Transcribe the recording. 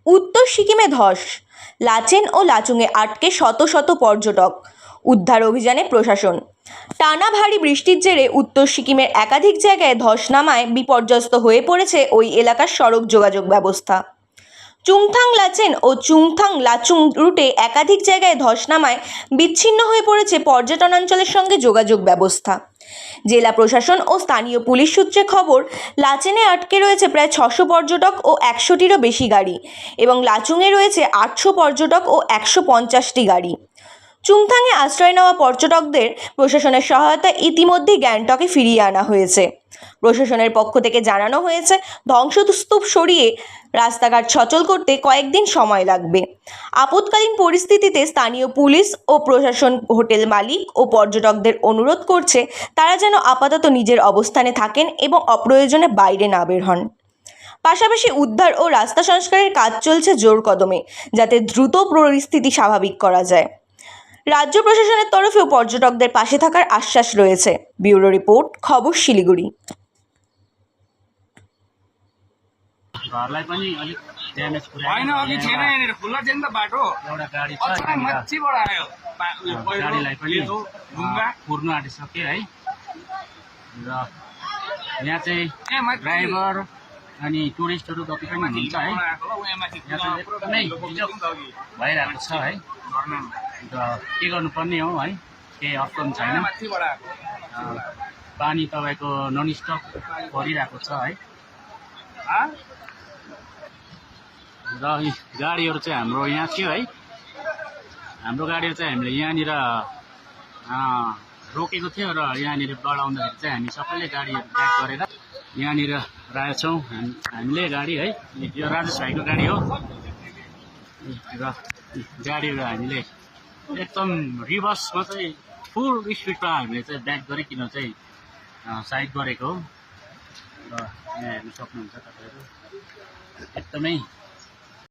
উত্তর সিকিমে ধস, লাচেন ও লাচুংয়ে আটকে শত শত পর্যটক, উদ্ধার অভিযানে প্রশাসন। টানা ভারী বৃষ্টির জেরে উত্তর সিকিমের একাধিক জায়গায় ধস নামায় বিপর্যস্ত হয়ে পড়েছে ওই এলাকার সড়ক যোগাযোগ ব্যবস্থা। চুংথাং লাচেন ও চুংথাং লাচুং রুটে একাধিক জায়গায় ধস নামায় বিচ্ছিন্ন হয়ে পড়েছে পর্যটনাঞ্চলের সঙ্গে যোগাযোগ ব্যবস্থা। জেলা প্রশাসন ও স্থানীয় পুলিশ সূত্রে খবর, লাচেনে আটকে রয়েছে প্রায় 600 পর্যটক ও 100টিরও বেশি গাড়ি এবং লাচুংয়ে রয়েছে 800 পর্যটক ও 150টি গাড়ি। চুংথাংয়ে আশ্রয় নেওয়া পর্যটকদের প্রশাসনের সহায়তায় ইতিমধ্যেই গ্যাংটকে ফিরিয়ে আনা হয়েছে। প্রশাসনের পক্ষ থেকে জানানো হয়েছে, ধ্বংসস্তূপ সরিয়ে রাস্তাঘাট সচল করতে কয়েকদিন সময় লাগবে। আপৎকালীন পরিস্থিতিতে স্থানীয় পুলিশ ও প্রশাসন হোটেল মালিক ও পর্যটকদের অনুরোধ করছে তারা যেন আপাতত নিজের অবস্থানে থাকেন এবং অপ্রয়োজনে বাইরে না বের হন। পাশাপাশি উদ্ধার ও রাস্তা সংস্কারের কাজ চলছে জোর কদমে, যাতে দ্রুত পরিস্থিতি স্বাভাবিক করা যায়। রাজ্য প্রশাসনের তরফেও পর্যটকদের পাশে থাকার আশ্বাস রয়েছে। ব্যুরো রিপোর্ট, খবর শিলিগুড়ি। घरलाई पनि अलिक ड्यामेज पुर्यायो होइन अघि थिएन यहाँनिर खुल्ला थियो नि त बाटो एउटा गाडी छ अचानक माथिबाट आयो गाडीलाई पनि ढुङ्गा पुर्नु आँटिसक्यो है। र यहाँ चाहिँ यहाँ माथि ड्राइभर अनि टुरिस्टहरू जति पनि हुन्छ है, आएको ल यहाँ माथि यहाँ चाहिँ एकदमै बिजोग भइरहेको छ है। र के गर्नुपर्ने हो है, केही अप्सन छैन। माथिबाट आएको पानी तपाईँको ननस्टप परिरहेको छ है। र यी गाडीहरू चाहिँ हाम्रो यहाँ थियो है, हाम्रो गाडीहरू चाहिँ हामीले यहाँनिर रोकेको थियो र यहाँनिर बढाउँदाखेरि चाहिँ हामी सबैले गाडीहरू ब्याक गरेर यहाँनिर राखेछौँ हामीले गाडी है। यो राजेश भाइको गाडी हो र गाडीहरू हामीले एकदम रिभर्समा चाहिँ फुल स्पिडमा हामीले चाहिँ ब्याक गरिकन चाहिँ साइड गरेको हो। र यहाँ हेर्नु सक्नुहुन्छ तपाईँहरू एकदमै